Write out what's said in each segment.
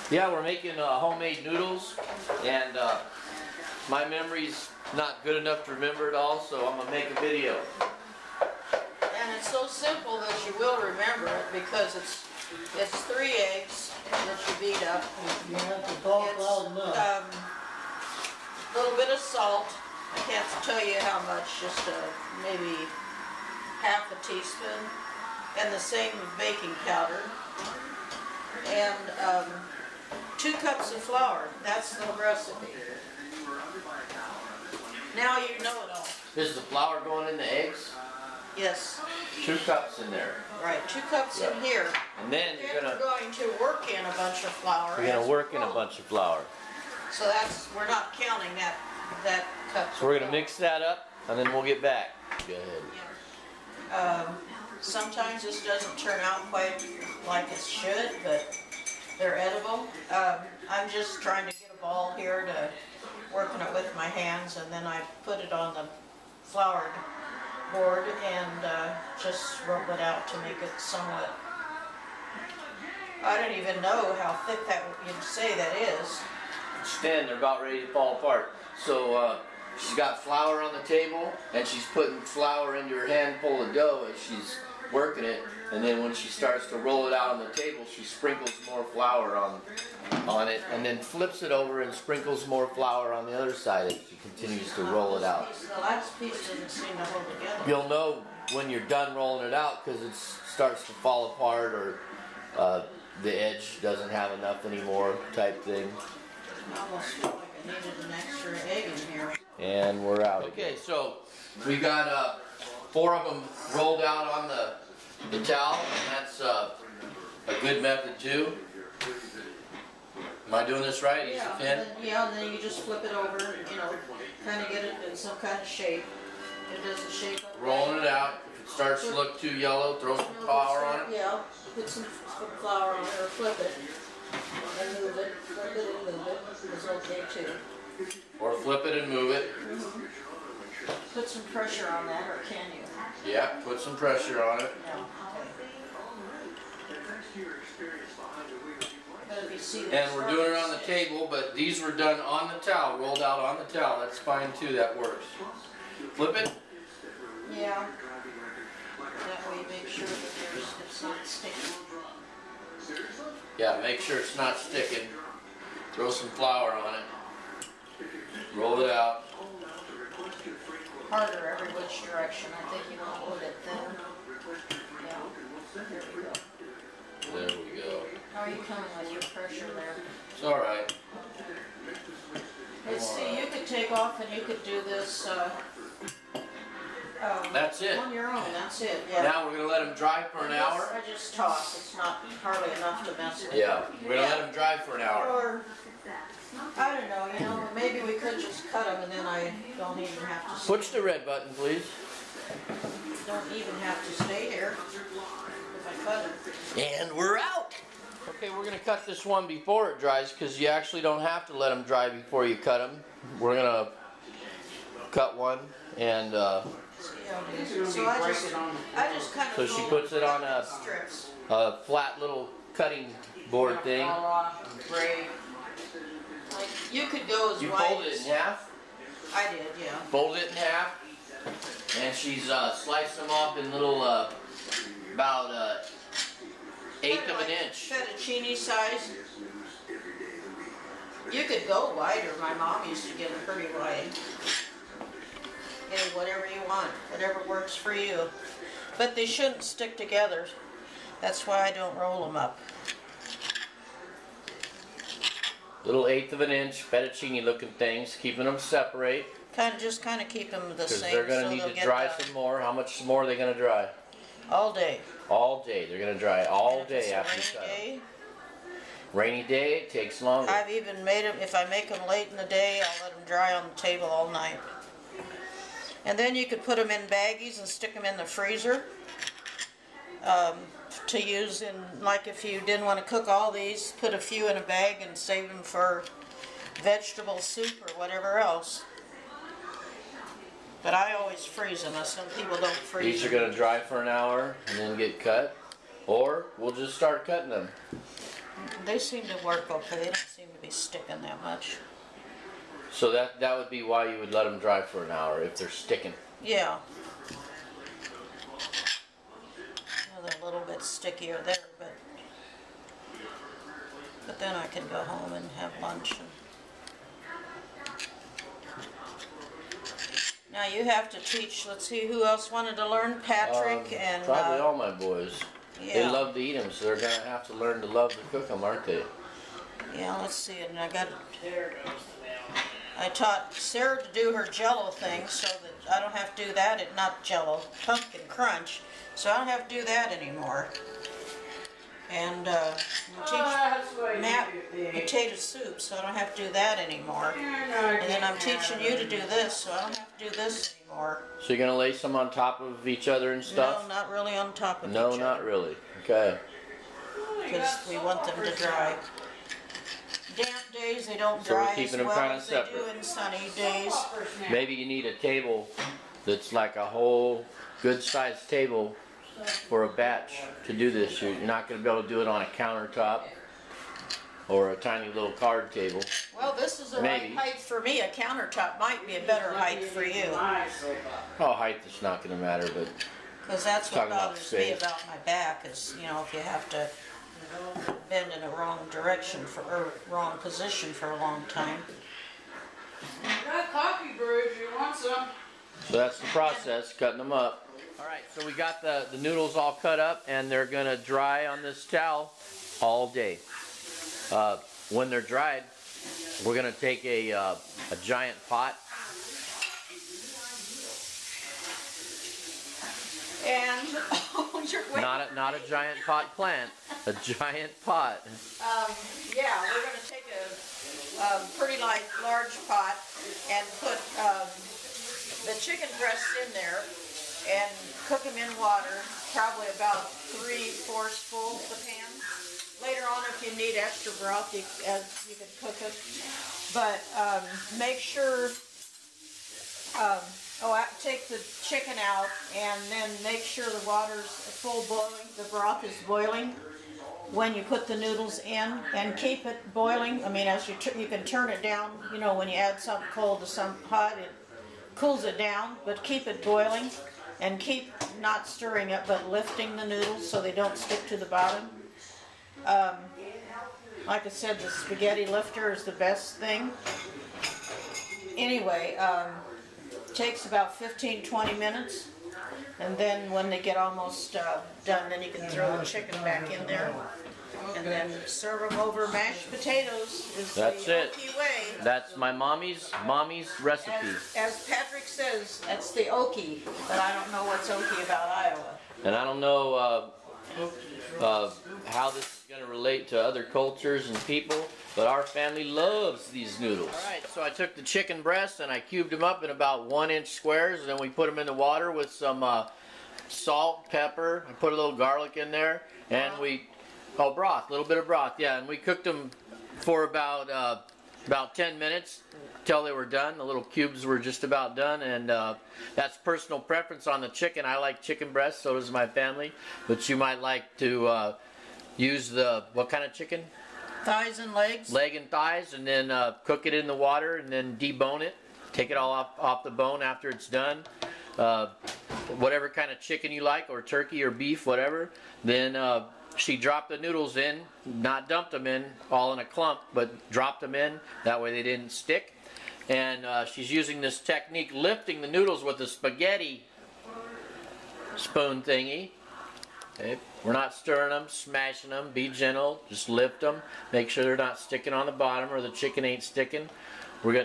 Yeah, we're making homemade noodles, and my memory's not good enough to remember it all, so I'm gonna make a video. And it's so simple that you will remember it because it's 3 eggs that you beat up. You have to talk loud enough. A little bit of salt. I can't tell you how much, just maybe half a teaspoon. And the same with baking powder. And 2 cups of flour. That's the recipe. Now you know it all. Is the flour going in the eggs? Yes. 2 cups in there. Right, 2 cups in here. And then We're going to work in a bunch of flour. We're gonna work in a bunch of flour. So we're not counting that cup. So we're gonna mix that up, and then we'll get back. Go ahead. Yeah. Sometimes this doesn't turn out quite like it should, but they're edible. I'm just trying to get a ball here to working it with my hands, and then I put it on the floured board and just roll it out to make it somewhat. I don't even know how thick you'd say that is. It's thin. They're about ready to fall apart. So she's got flour on the table, and she's putting flour into her handful of dough as she's working it. And then when she starts to roll it out on the table, she sprinkles more flour on it, and then flips it over and sprinkles more flour on the other side as she continues to roll it out. The last piece doesn't seem to hold together. You'll know when you're done rolling it out because it starts to fall apart, or the edge doesn't have enough anymore, type thing. I almost feel like I needed an extra egg in here. And we're out. Okay, so we got 4 of them rolled out on the towel, and that's a good method too. Am I doing this right? Use the pin? And then you just flip it over, kind of get it in some kind of shape. It doesn't shape up. Rolling it out. If it starts to look too yellow, throw some flour on it. Yeah, put some flour on it or flip it. And move it, flip it and move it. It's okay too. Or flip it and move it. Put some pressure on that, or can you? Yeah, put some pressure on it. Yeah, okay. And we're doing it on the table, but these were done on the towel, rolled out on the towel. That's fine too, that works. Flip it. Yeah. That way you make sure that it's not sticking. Yeah, make sure it's not sticking. Throw some flour on it. Roll it out. Harder every which direction. I think you want to hold it thin. Yeah. There we go. There we go. How are you coming with your pressure there? It's alright. Let's see, you could take off and you could do this That's it. on your own. That's it. Yeah. Now we're going to let them dry for an hour. I just toss. It's not hardly enough to mess with. Yeah, we're going to let them dry for an hour. Or, I don't know, maybe we could just cut them and then I don't even have to. Push the red button, please. Don't even have to stay here if I cut it. And we're out. Okay, we're going to cut this one before it dries because you actually don't have to let them dry before you cut them. We're going to cut one and So I just kind of. so she puts it on a flat little cutting board thing. Great. Like you could go as You wide fold it in half. I did, yeah. Fold it in half, and she's sliced them up in little about 1/8 of an inch. Fettuccine size. You could go wider. My mom used to get them pretty wide. Whatever you want, whatever works for you. But they shouldn't stick together. That's why I don't roll them up. Little 1/8 of an inch fettuccine looking things, keeping them separate. Just kind of keep them the Because same. they're going to need to dry some more. How much more are they going to dry? All day. All day. They're going to dry all day after you cut them. Rainy day, it takes longer. I've even made them, if I make them late in the day, I'll let them dry on the table all night. And then you could put them in baggies and stick them in the freezer to use in, like if you didn't want to cook all these, put a few in a bag and save them for vegetable soup or whatever else. But I always freeze them. Some people don't freeze These are going to dry for an hour and then get cut. Or we'll just start cutting them. They seem to work okay. They don't seem to be sticking that much. So that would be why you would let them dry for an hour if they're sticking. Yeah. They're a little bit stickier there, but then I can go home and have lunch. Now you have to teach. Let's see who else wanted to learn. Patrick and probably all my boys. Yeah. They love to eat them, so they're gonna have to learn to love to cook them, aren't they? Yeah. Let's see. And I taught Sarah to do her Jello thing, so that I don't have to do that. Not Jello, pumpkin crunch. So I don't have to do that anymore. And teach Matt potato soup, so I don't have to do that anymore. And then I'm teaching you to do this, so I don't have to do this anymore. So you're gonna lay some on top of each other and stuff? No, not really on top of each No, other. not really. Okay. Because we want them to dry. Damp days, they don't So we're dry keeping as them well kinda as they do separate. in sunny days. Maybe you need a table that's like a whole good-sized table for a batch to do this. You're not going to be able to do it on a countertop or a tiny little card table. Well, this is the right height for me. A countertop might be a better height for you. Oh, height is not going to matter, but because that's what talking about bothers me space. about my back is, you know, if you have to bend in a wrong direction or wrong position for a long time. Got coffee brew if you want some. So that's the process, cutting them up. All right, so we got the noodles all cut up, and they're going to dry on this towel all day. When they're dried, we're going to take a giant pot. And you're waiting. Not a giant pot plant, a giant pot. Yeah, we're going to take a pretty large pot and put the chicken breasts in there and cook them in water, probably about 3/4 full the pan. Later on, if you need extra broth, you can cook it. But make sure, take the chicken out and then make sure the water's full boiling, the broth is boiling when you put the noodles in, and keep it boiling. I mean, as you can turn it down, you know, when you add something cold to some hot, it cools it down, but keep it boiling. And keep not stirring it, but lifting the noodles so they don't stick to the bottom. Like I said, the spaghetti lifter is the best thing. Anyway, takes about 15-20 minutes. And then when they get almost done, then you can throw the chicken back in there. And then serve them over mashed potatoes is That's the it. Okie way. That's my mommy's recipe. As Patrick says, that's the Okie, but I don't know what's Okie about Iowa. And I don't know how this is going to relate to other cultures and people, but our family loves these noodles. All right, so I took the chicken breasts and I cubed them up in about 1-inch squares, and then we put them in the water with some salt, pepper, and put a little garlic in there, and broth, a little bit of broth, yeah, and we cooked them for about 10 minutes till they were done. The little cubes were just about done, and that's personal preference on the chicken. I like chicken breast, so does my family, but you might like to use what kind of chicken? Thighs and legs. Leg and thighs, and then cook it in the water, and then debone it. Take it all off the bone after it's done. Whatever kind of chicken you like, or turkey or beef, whatever. Then she dropped the noodles in, not dumped them in all in a clump, but dropped them in. That way they didn't stick. And she's using this technique, lifting the noodles with a spaghetti spoon thingy. Okay. We're not stirring them, smashing them. Be gentle. Just lift them. Make sure they're not sticking on the bottom, or the chicken ain't sticking.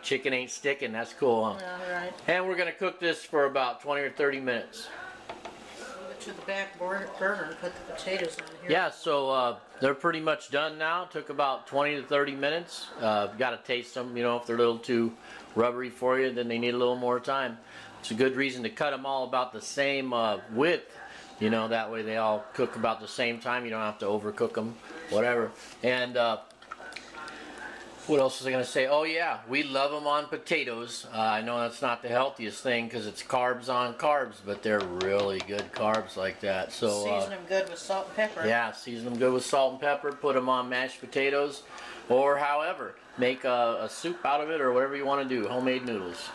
Chicken ain't sticking. That's cool, huh? All right. And we're going to cook this for about 20 or 30 minutes. Move it to the back burner and put the potatoes on here. Yeah, so they're pretty much done now. Took about 20 to 30 minutes. Got to taste them. You know, if they're a little too rubbery for you, then they need a little more time. It's a good reason to cut them all about the same width. You know, that way they all cook about the same time. You don't have to overcook them, whatever. And What else was I going to say? Oh yeah, we love them on potatoes. I know that's not the healthiest thing because it's carbs on carbs, but they're really good carbs like that. So Season them good with salt and pepper. yeah, season them good with salt and pepper. Put them on mashed potatoes, or however, make a soup out of it or whatever you want to do. Homemade noodles.